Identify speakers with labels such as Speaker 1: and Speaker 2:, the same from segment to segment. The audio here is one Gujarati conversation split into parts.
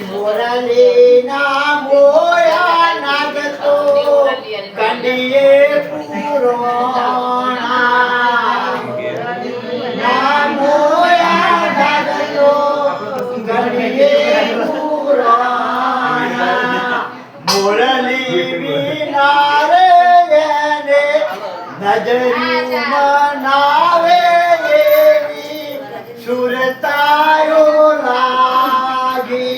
Speaker 1: મોરલીના મોયા નાગતો કંડીએ પુરોણા ના મોયા નાગતો કંડીએ પુરોણા મોરલી વિના રે એને નજર્યું મનાવે એવી સુરતાયો લાગી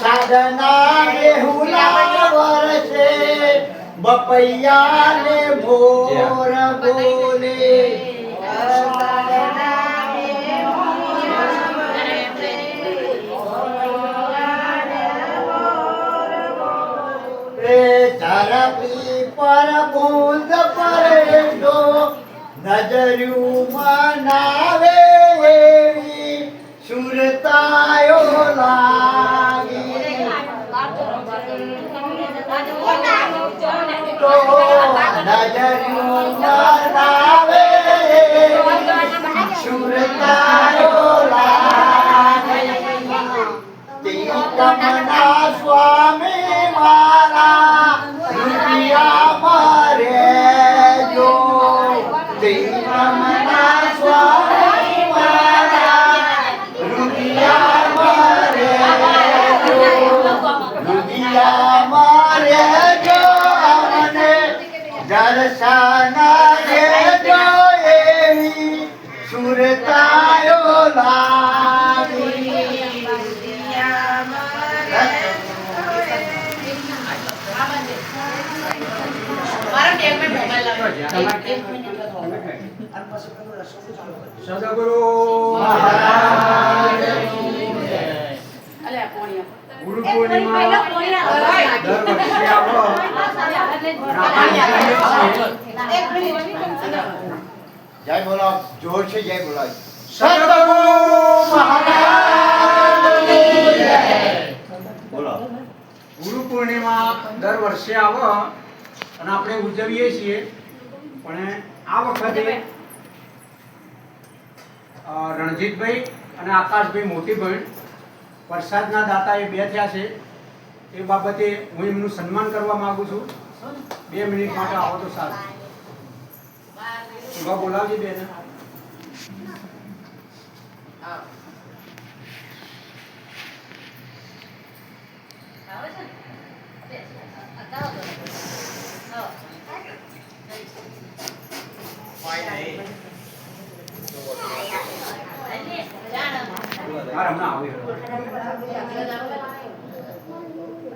Speaker 1: સાધના બેહુલા વર્ષે બપૈયા ને ભોર બોલે ધરતી પર બુંદ પડે તો નજર્યું મનાવે એવી સુરતાયો લાગી તો નજર્યું મનાવે એવી સુરતાયો લાગી તીર્થમના સ્વામી મારા રૂપિયા મારે જો તીર્થમના સ્વામી મારા રૂપિયા મારે જો રૂપિયા મારે જો અમને દર્શન દેજો એવી સુરતાયો લાગી
Speaker 2: સદગુરુ મહારાજ ગુરુ પૂર્ણિમા દર વર્ષે આવો
Speaker 1: જય બોલો જોર છે જય બોલો
Speaker 2: સદગુરુ મહારાજ
Speaker 1: બોલો
Speaker 2: ગુરુ પૂર્ણિમા દર વર્ષે આવો અને આપણે ઉજવીએ છીએ પણ આ વખતે રણજીતભાઈ અને આકાશભાઈ મોટી બહેન પ્રસાદના દાતા એ બે થયા છે એ બાબતે હું એમનું સન્માન કરવા માંગુ છું 2 મિનિટ માટે આવો તો સારું ઉભા બોલાવજે બેન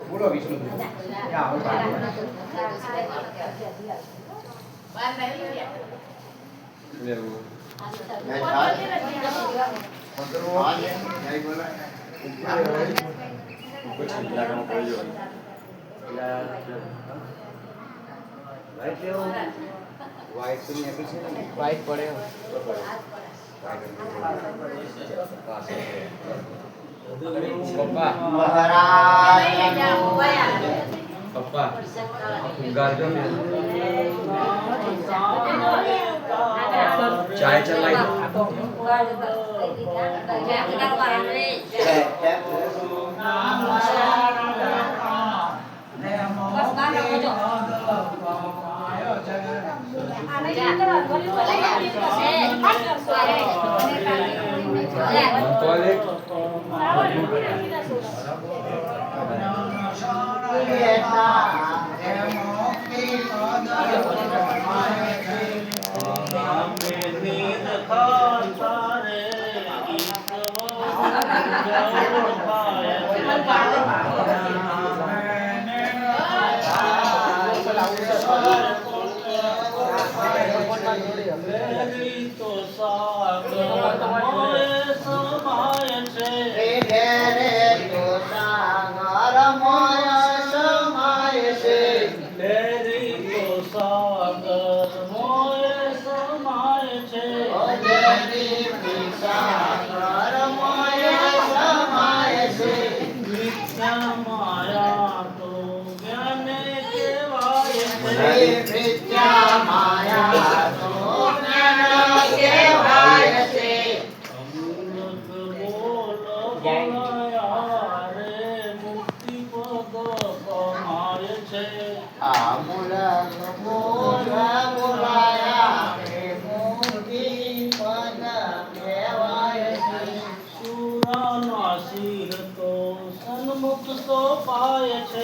Speaker 2: બોલો વિષ્ણુ
Speaker 3: વાઈટ પડે પપ્પા ગાજો ને ચાય ચલાઈ
Speaker 1: માયા શ્રી મિથ્યા માયા તો જ્ઞાન કહેવાય છે. આ મૂલક બોલ બોલાયા રે મુક્તિ પદ કહેવાય છે. હે સુરાના શિર તો સન્મુખ સુખાય છે.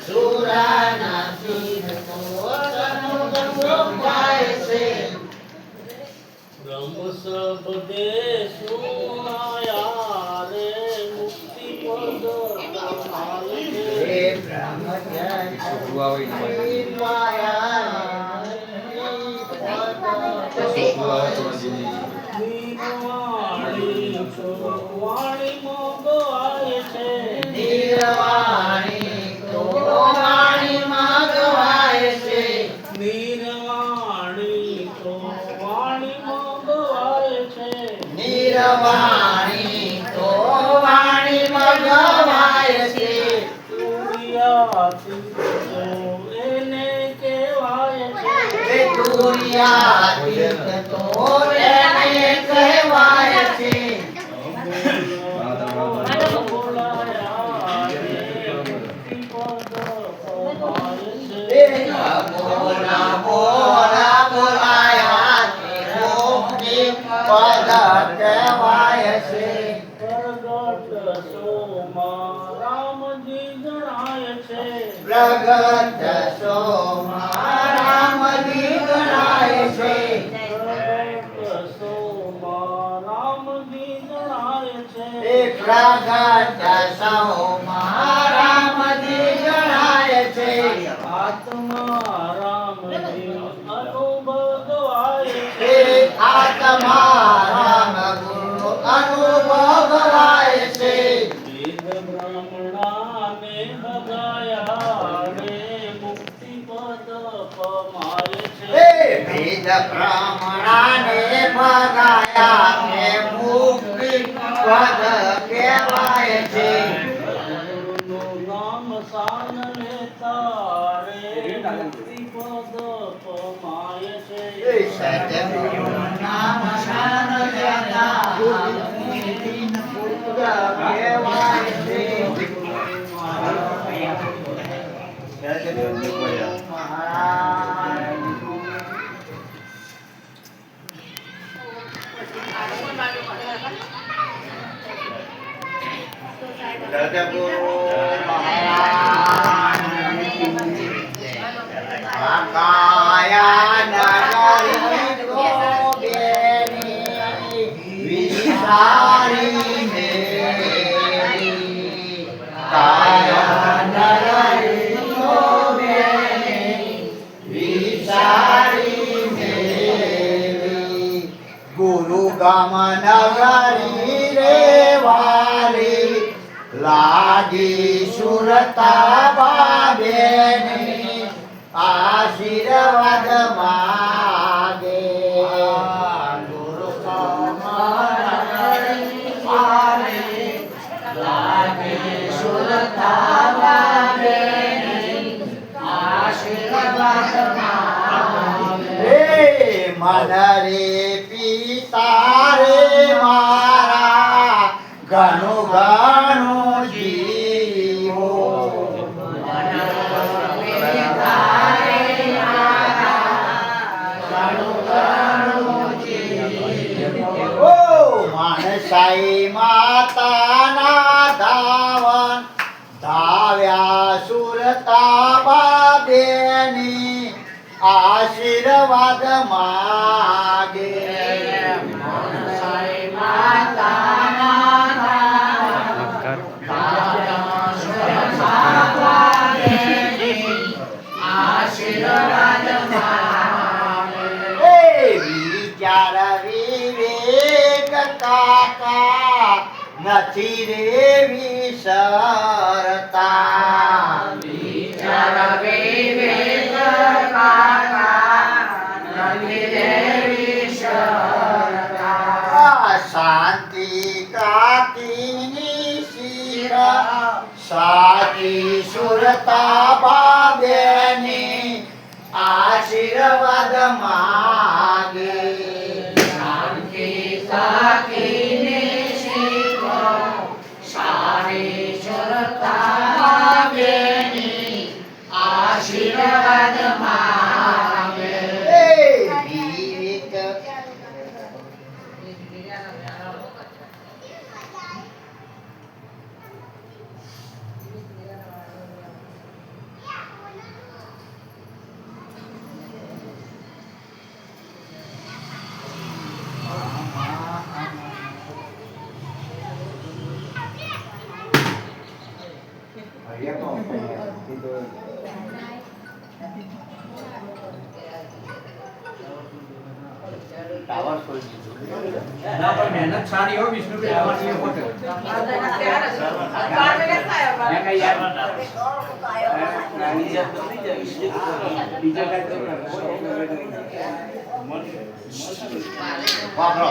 Speaker 1: સુરાના શિર તો સન્મુખ સુખાય છે.
Speaker 4: બ્રહ્મ શબ્દે સુનાયા રે મુક્તિ પદ
Speaker 1: હે બ્રહ્મજન
Speaker 3: સુખવાવી
Speaker 1: માયા
Speaker 4: નિર્વાણી વાણી મોગવાય છે.
Speaker 1: નિર્વાણી તો વાણીમાં ગવાય છે.
Speaker 4: નિર્વાણી તો વાણી મોગવાય છે.
Speaker 1: નિર્વાણી તો વાણીમાં ગવાય છે.
Speaker 4: તુર્યાતીત તો એને કહેવાય છે.
Speaker 1: હે તુર્યાતીત તો એને કહેવાય છે. હે બોલા બોલા બોલાયા તે મુક્તિ પદ કહેવાય છે.
Speaker 4: પ્રગટ સોમાં રામજી જણાય છે.
Speaker 1: પ્રગટ સોમાં રામજી ગણાય છે.
Speaker 4: પ્રગટ સોમાં રામજી જણાય છે.
Speaker 1: એ પ્રગટ સોમાં રામજી ગણાય છે.
Speaker 4: આત્મા રામજી અનુભવાય
Speaker 1: હે
Speaker 4: છે.
Speaker 1: આત્મા રામ ગુરુ અનુભવાય છે.
Speaker 4: વેદ બ્રાહ્મણાને ભગાયા રે મુક્તિ પદ પમાય
Speaker 1: હે
Speaker 4: છે.
Speaker 1: વેદ બ્રાહ્મણાને ભગાયા ને મુક્તિ પદ કહેવાય છે.
Speaker 4: ગુરુનું નામ સાન લેતા રે મુક્તિ પદ પમાય છે.
Speaker 1: હે સદગુરુનું નામ શાન લેતા મુક્તિ પદ કહેવાય છે. મહારાજ સદગુરુ મહારાજ કાયા નગરી ગોબેની વિસારી મેરી. કાયા નગરી ગોબેની વિસારી મેરી. ગુરુ ગામ નગરી રે વાલી લાગી સુરતા બાબેની આશીર્વાદ માગે. ગુરુ ગામ નગરી વાલી લાગી સુરતા બાબેની આશીર્વાદ માગે. હે મન રે પિતા રે મારા ઘણું ઘણું જીવો. ઓ માનસાઈ માતાના ધાવન ધાવ્યા સુરતા બાબેની આશીર્વાદ માગે. માનસાઈ માતાના ધાવન ધાવ્યા સુરતા બાબેની આશીર્વાદ માગે. હે વિચાર વિવેક કાકા નથી રે વિસરતા. વિચાર વિવેક કાકા નથી રે વિસરતા. આશીર્વાદ માગે
Speaker 5: શાંતિ સાકીને શીખો સારી સુરતા બેની આશીર્વાદ માગે
Speaker 1: ટાવર છોડી દીધું
Speaker 2: ના પણ મહેનત સારી હો વિષ્ણુભાઈ અમારી એ પોતે મેં કઈ યાર
Speaker 1: વાપરો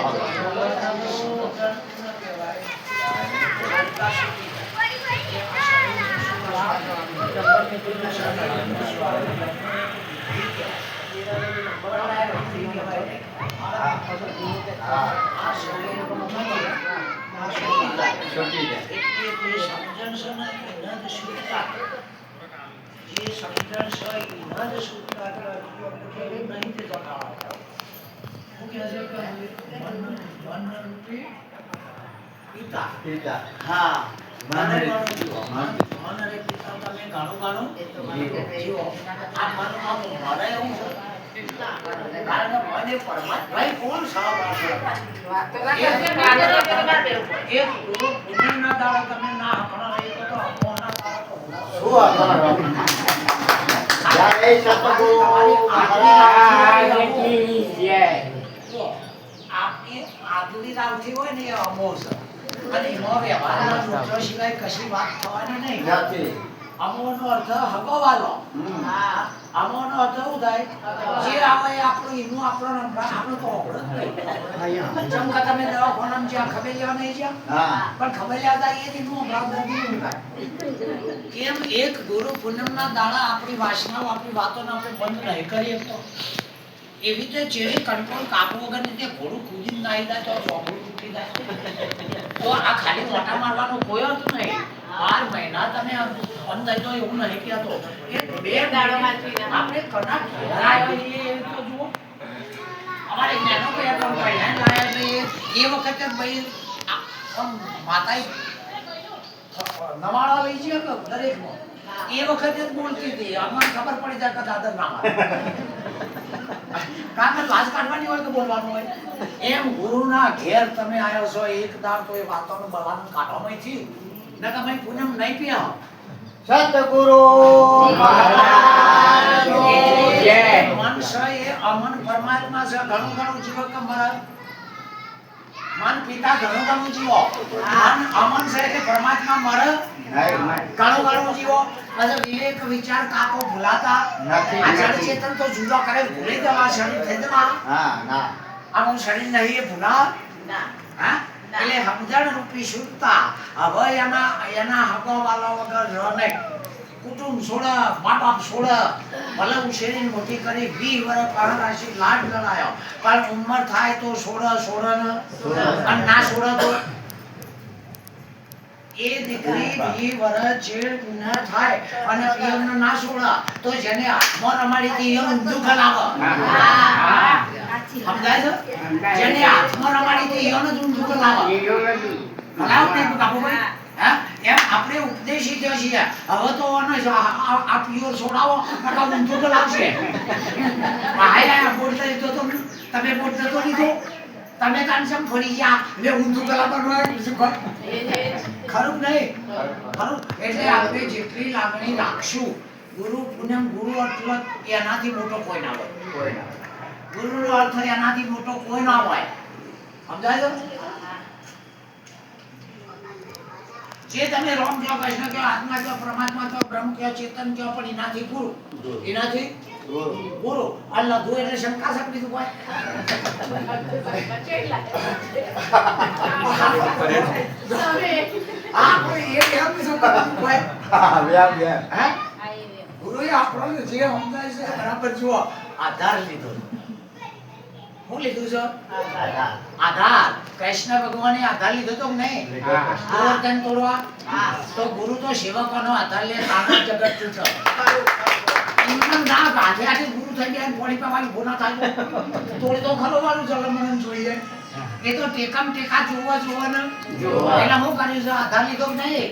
Speaker 1: હા અમોનો અર્થ હગવાલો અમોનો અર્થ શું થાય જે આવે એ આપણું એનું આપણો આપણું તો જેમ કે તમે દવાખાનામાં જ્યાં ખબેલિયા નહીં જ્યાં પણ ખબેલિયા હતા એ એનું કેમ એક ગુરુ પૂનમના દાડા આપણી વાસનાઓ આપણી વાતોને આપણે બંધ નહીં કરીએ તો એવી રીતે જેવી કંટ્રોલ કાપો વગર તે ઘોડું કૂદીને નાહી જાય તો ચોકડું તૂટી જાય તો આ ખાલી મોટા મારવાનો કોઈ અર્થ નહીં 12 મહિના તમે અંદર તો એવું નહીં કહેતો એ બે દાડામાં આપણે કના લાવ્યા એ તો જુઓ અમારે જ્ઞાનો કયા પણ પહેલા લાવ્યા છે એ વખતે ભાઈ માતાએ નવાળા લઈ છે કે દરેકમાં એ વખતે જ બોલતી હતી અમને ખબર પડી જાય કે દાદર ના મારે કારણ કે લાજ કાઢવાની હોય તો બોલવાનું હોય એમ ગુરુના ઘેર તમે આવ્યો છો એક દાર તો એ વાતોનું બળવાનું કાઢવામાં થી ન તમે પૂનમ નહીં પીયા સતગુરુ મહારાજ
Speaker 5: જય.
Speaker 1: મન છે એ અમન પરમાત્મા છે ઘણું ઘણું જીવો કે મહારાજ મન પિતા ઘણું ઘણું જીવો મન અમન છે કે પરમાત્મા મરે ઘણું ઘણું જીવો અને વિવેક વિચાર કાકો ભૂલાતા
Speaker 2: નથી.
Speaker 1: આ જળ ચેતન તો જુદો કરે ભૂલી જવા શરીર થઈ જવા
Speaker 2: ના
Speaker 1: આનું શરીર નહીં એ ભૂલા હા એટલે સમજણ રૂપી શુદ્ધતા હવે એના હગવાલા વગર રહો નહીં કુટુંબ છોડ મા બાપ છોડ ભલે ઉછેરીને મોટી કરી 20 વર્ષ પાર રાશી લાડ લડાયો પણ ઉંમર થાય તો છોડ અને ના છોડ તો એ દીકરી 20 વર્ષ જેડ ન થાય અને પિયરનો ના છોડ તો જેને હાથમાં રમાડી હતી એ ઊંધું ખલાવો સમજાય છે જેને હાથમાં રમાડી હતી એને જ ઊંધું ખલાવો ખલાવ નહીં કાબુભાઈ હા એમ આપણે ઉપદેશી થયો છીએ હવે તો આ પિયોર છોડાવો નકા ઊંધું ખલાવશે હાય બોલતા લીધો તો તમે બોલતા તો લીધો તમે કાંસમ ફરી ગયા લે ઊંધું ખલાવવાનું ખરું નહીં ખરું એટલે આપણે જેટલી લાગણી રાખશું ગુરુ પૂનમ ગુરુ અર્થ એનાથી મોટો કોઈ ના હોય ગુરુનો અર્થ એનાથી મોટો કોઈ ના હોય સમજાય છે જે તમે રામ કહો કૃષ્ણ કહો આત્મા કહો પરમાત્મા કહો બ્રહ્મ કહો ચેતન કહો પણ એનાથી ગુરુ એનાથી ગુરુ અલ્લાહ દો એટલે શંકા શકતી તું કોઈ આ કોઈ એ કેમ શું કોઈ ગુરુ આપણને જે સમજાય છે બરાબર જુઓ આધાર લીધો. શું લીધું છે? આધાર. કૃષ્ણ ભગવાને આધાર લીધો તો નહીં? ગોવર્ધન તોડવા. તો ગુરુ તો સેવકોનો આધાર લે, તાનો જગત છૂટો. એમને ના ગાધે આથી ગુરુ થઈ ગયા ને પોણી પાવાની ભૂના થાય તોડી તો ખરો વાળું જલમન જોઈએ. એ તો ટેકમ ટેકા જોવા ને એટલે હું કર્યું છે આધાર લીધો કે નહીં?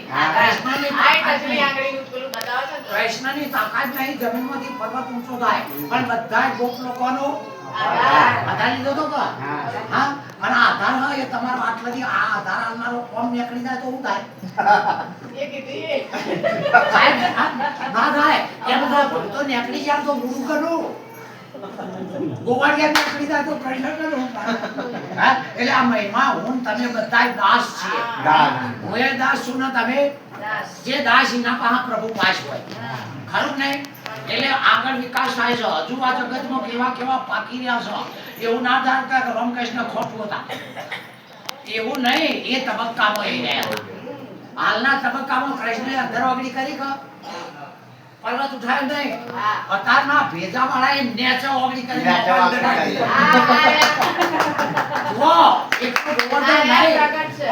Speaker 1: કૃષ્ણની તાકાત નહીં જમીનમાંથી પર્વત ઊંચો થાય પણ બધા ગોપ લોકોનો આધાર લીધો તો કે હા અને આધાર હોય એ તમારો આટલાથી આ આધાર આલનારો કોમ નીકળી જાય તો શું થાય? ના થાય એ બધા ભક્તો નીકળી જાય તો ગુરુ કરું ગોવાળિયા નીકળી જાય તો કૃષ્ણ કરું. એટલે આ મહિમા હું તમે બધા દાસ છીએ. હું એ દાસ છું ને તમે જે દાસ એના પાસે પ્રભુ પાસ હોય ખરું નહીં? એટલે આગળ વિકાસ થાય છે. હજુ આ જગતમાં કેવા કેવા પાકી રહ્યા છે એવું ના ધાર કે રામકૃષ્ણ ખોટું હતા એવું નહીં. એ તબક્કામાં એ રહ્યા. હાલના તબક્કામાં કૃષ્ણએ અંદર ઓગળી કરી કે પર્વત ઉઠાયો નહીં? અત્યારના ભેજા વાળા એ નેચે ઓગળી કરી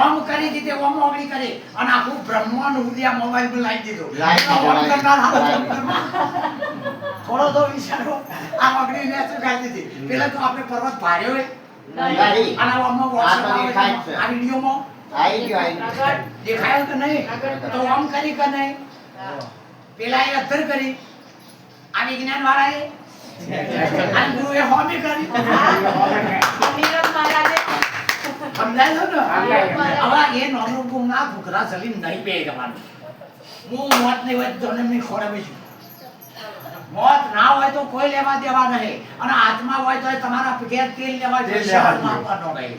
Speaker 1: ઓમ કરી દીધી ઓમ ઓગળી કરી અને આખું બ્રહ્માંડ ઉદયા મોબાઈલ પર લાવી દીધું. થોડો તો વિચારો આ ઓગળી નેચે કાઢી દીધી. પેલા તો આપણે પર્વત ભાર્યો હોય અને આમાં વોટ્સએપ આ વિડીયોમાં દેખાયો કે નહીં? તો ઓમ કરી કે નહીં? પેલા એ અધર કરી આ વિજ્ઞાન વાળાએ અને ગુરુએ હોમી કરી. સમજાય છે ને? હવે એ નોનો ગુમના ઘુઘરા જલીન નહીં બે જવાનું. હું મોત નહીં હોય તો જન્મની ખોરાબી છું. મોત ના હોય તો કોઈ લેવા દેવા નહીં અને આત્મા હોય તો તમારા ઘેર તેલ લેવા જોઈએ.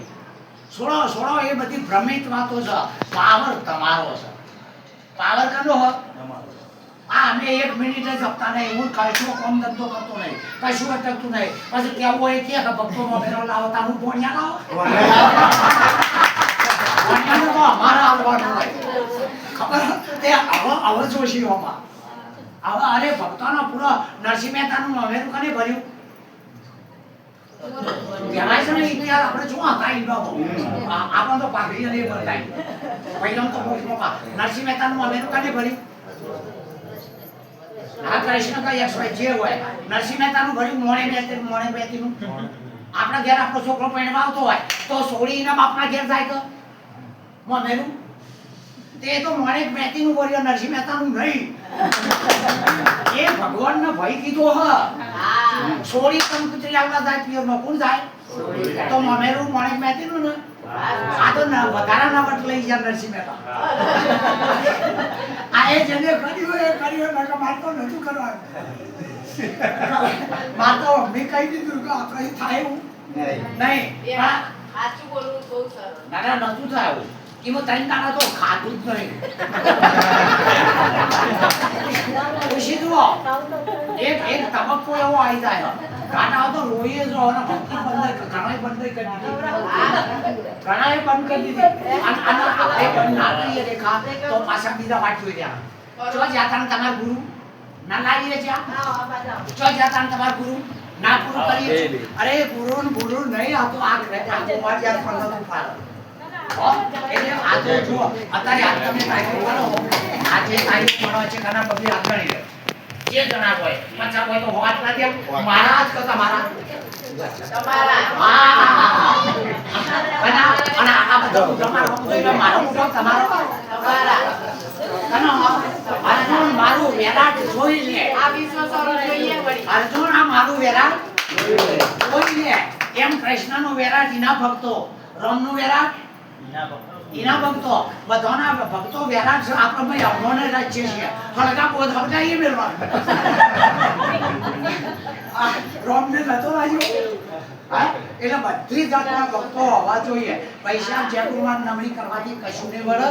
Speaker 1: છોડો એ બધી ભ્રમિત વાતો છે. પાવર તમારો છે. પાવર કનો હો? આ અમે 1 મિનિટ જ આપતા નહીં. હું કશું કામ ધંધો કરતો નહીં, કશું અટકતું નહીં. પછી કેવું હોય કે ભક્તોમાં ફેરો લાવો તા હું પોણિયા લાવો. પોણિયાને તો અમારા આવવાનું હોય ખબર તે હવે જોશીઓમાં હવે અરે ભક્તોનો પૂરો નરસિંહ મહેતાનું મહેરું કને ભર્યું કહેવાય છે ને ઇતિહાસ આપણે શું હતા ઈંડો આપણને તો પાઘડી નહીં ભરતાય પહેલા તો મોક્ષમાં નરસિંહ મહેતાનું મહેરું કને ભર્યું આ કૃષ્ણ કઈ એક્સ વાય જે હોય નરસિંહ મહેતાનું ભર્યું મોણે બેતીનું આપણા ઘેર આપણો છોકરો પરણવા આવતો હોય તો સોળીના બાપના ઘેર જાય તો મહેરું તે તો મોણે બેતીનું ભર્યું નરસિંહ મહેતાનું નહીં એ ભગવાનનો ભય કીધો હ સોળી કંકુતરી આવવા જાય પિયરમાં કોણ જાય તો મમેરું મોણે બેતીનું ને આ તો વધારાના વટ લઈ ગયા નરસિંહ મહેતા આ એ જેને કર્યું નકા મારતો નતું કરવાનું મારતો મેં કહી દીધું કે આપણે થાય એવું નહીં
Speaker 5: સાચું બોલવું બહુ સરળ
Speaker 1: ના નતું થાય એવું એમાં 3 દાડા તો ખાધું જ નહીં ખુશી જુઓ એક તબક્કો એવો આવી જાય ગાના તો રોઈએ જ રહો ને ભક્તિ બંધ ઘણાએ બંધ કરી દીધી ઘણાએ બંધ કરી દીધી અને આપણે બંધ ના કરીએ રેખા તો પાછા બીજા વાત જોઈ રહ્યા જો જાતા તમારા ગુરુ ના લાવીએ છે જો જાતા તમારા ગુરુ ના પૂરું કરીએ અરે ગુરુ નહીં આ તો આ કુમાર યાર પંદર ઉપાડો એટલે આજે જો અત્યારે આ તમે તારીખ કરો આજે તારીખ મળો છે ઘણા બધી આગળ જે જણા હોય પછા હોય તો હોત ના દે મહારાજ તો તમારા અને આ બધું તમારો જોઈને મારો મોટો તમારો અર્જુન મારું વિરાટ જોઈ લે
Speaker 5: આ વિશ્વ સૌરવ જોઈએ વળી
Speaker 1: અર્જુન આ મારું વિરાટ જોઈ લે એમ કૃષ્ણનો વિરાટ ઇના ભક્તો રામનો વિરાટ ઇના ભક્તો બધાના ભક્તો વિરાટ છે આપણે ભાઈ અમોને રાજ્ય છે હળગા બોધ હળગાઈએ મેળવા રામને નતો રાજો એટલે બધી જાતના ભક્તો હોવા જોઈએ પૈસા જેટલું નમણી કરવાથી કશું નહીં વળે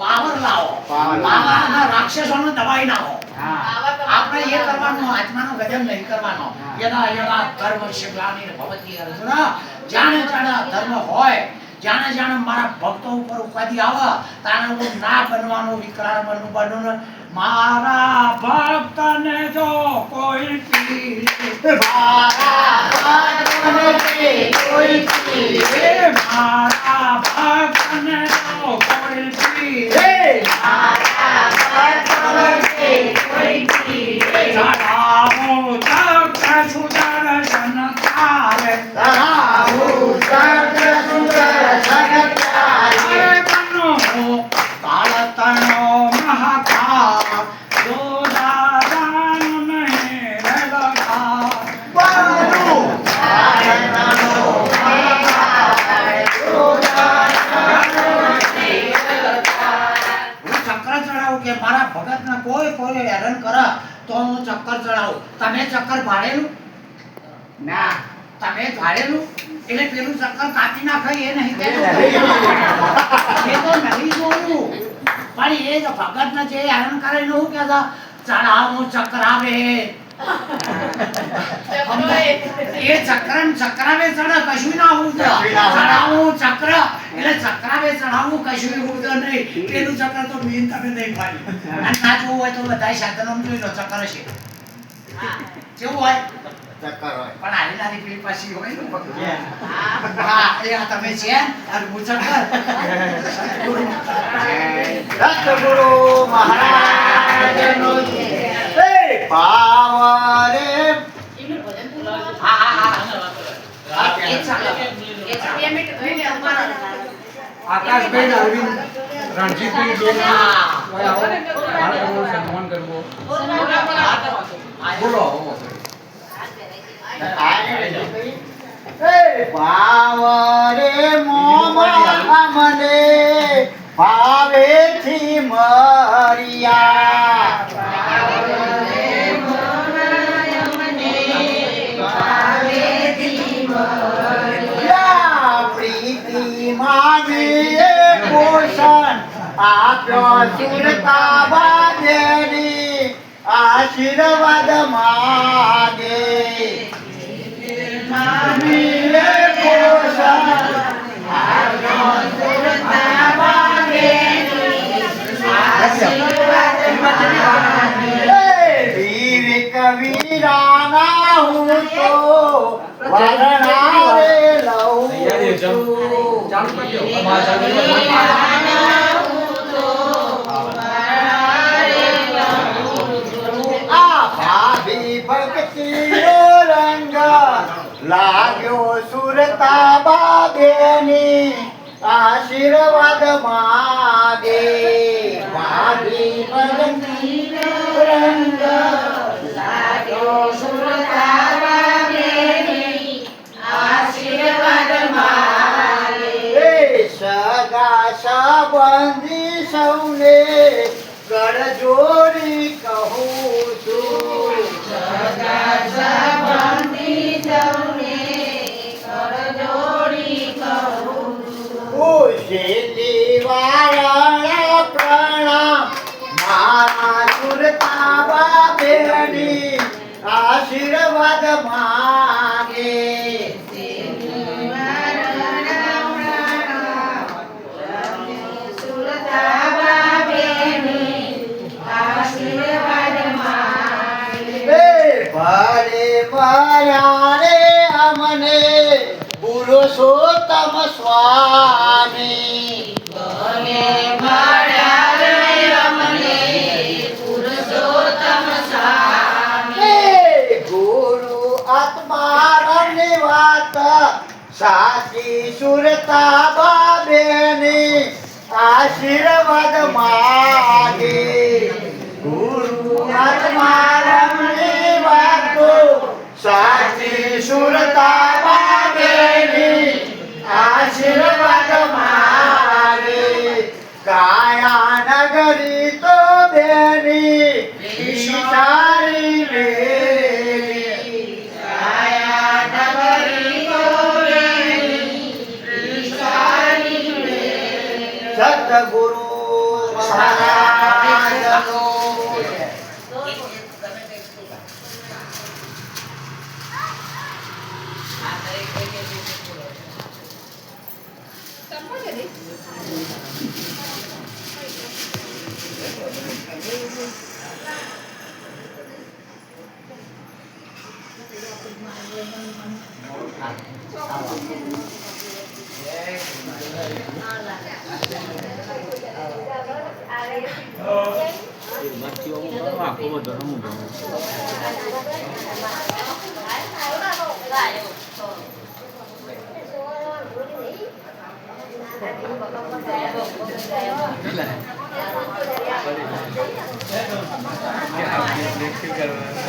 Speaker 1: પાવર લાવો પાવરના રાક્ષસોને દબાઈ નાખો આપણે એ કરવાનું આત્માનો ગજબ નહીં કરવાનો યદા યદા ધર્મ શિગ્લાનિર ભવતિ અર્જુન જાણે જાણે ધર્મ હોય જાણે મારા ભક્તો ઉપર ઉપાધિ આવે તાણે હું ના બનવાનો વિકરાળ બનવાનું મારા ભક્તને જો કોઈ પીરે
Speaker 6: મારા ભક્તને કોઈ પીરે
Speaker 1: મારા ભક્તને જો કોઈ પીરે
Speaker 6: મારા ભક્તને કોઈ પીરે
Speaker 1: ચડાવો ચક્ર સુદર્શન તારે
Speaker 6: ધરાવું ચક્ર સુદર્શન તારે
Speaker 1: બનો કાળતણો મહાકાળ જોદાદાન નહીં રડતા
Speaker 6: બનું ભારતનો
Speaker 1: હું ચક્ર ચડાવું કે મારા ભગતને કોઈ હેરાન કરે તો હું ચક્કર ચડાવું. તમે ચક્કર ભાડેલું
Speaker 6: ના
Speaker 1: તમે ભાડેલું એટલે પેલું ચક્કર કાપી નાખે એ નહીં કહેતું. એ તો નહીં જોયું પણ એ જ ભગતને જે હેરાન કરે એનું શું કહેતા ચડાવું ચક્ર આવે એ ચક્રાવે ચડે કશું ના ઉડે ચડાવું ચક્ર એટલે ચક્રાવે ચડાવું કશું ઉડે નહીં પેલું ચક્ર તો મેન તમે નહીં પાડ્યું અને ના જોવું હોય તો બધા સાધનો જોઈ લો ચક્ર છે કેવું હોય
Speaker 6: ચક્કર હોય
Speaker 1: પણ આલી નાની પેલી પાછી હોય ને પકડી. હા એ આ તમે છે અને હું ચક્કર
Speaker 6: સતગુરુ મહારાજનો જય. પાવરે
Speaker 1: હા એ ચાલે એ ચાલે
Speaker 2: આકાશભાઈ અરવિંદ રણજીતભાઈ બેન સન્માન કરવો બોલો
Speaker 6: પાવરે મોમા મને ભાવેથી મરિયા પ્રીતિ માગીએ પોષણ આપ્યો સુરતા બાજેની આશીર્વાદ માગે માગીએ પોષણ આપ્યો સુરતા બાજેની આશીર્વાદ માગે વીર કવીરાના હું તો વરણારે લઉં છું
Speaker 3: ચાલુ કરજો અમારા
Speaker 6: આ ભાભી ભક્તિનો રંગ લાગ્યો સુરતા બાબેની આશીર્વાદ માગે ભાભી ભક્તિનો રંગ લાગ્યો સુરતા બાબેની આશીર્વાદ માગે સગા સંબંધી સૌને કરજોડી કહું છું સગા સંબંધી સૌને કરજોડી કહું છું શેલી વાળા પ્રણામ મારા સુરતા બાબેની આશીર્વાદ માગે ભલે ભરારે અમને પુરુષોત્તમ સ્વામી ભલે ભરારે અમને પુરુષોત્તમ સ્વામી ગુરુ આત્માની વાત સાચી સુરતા બાબેની આશીર્વાદ માગે ગુરુ આત્માની વાતો સાચી સુરતા બાબેની આશીર્વાદ માગે કાયા નગરી તો બેની વિચારી લેવી કાયા નગરી તો બેની વિચારી લેવી સતગુરુ મહારાજનો
Speaker 3: કરવા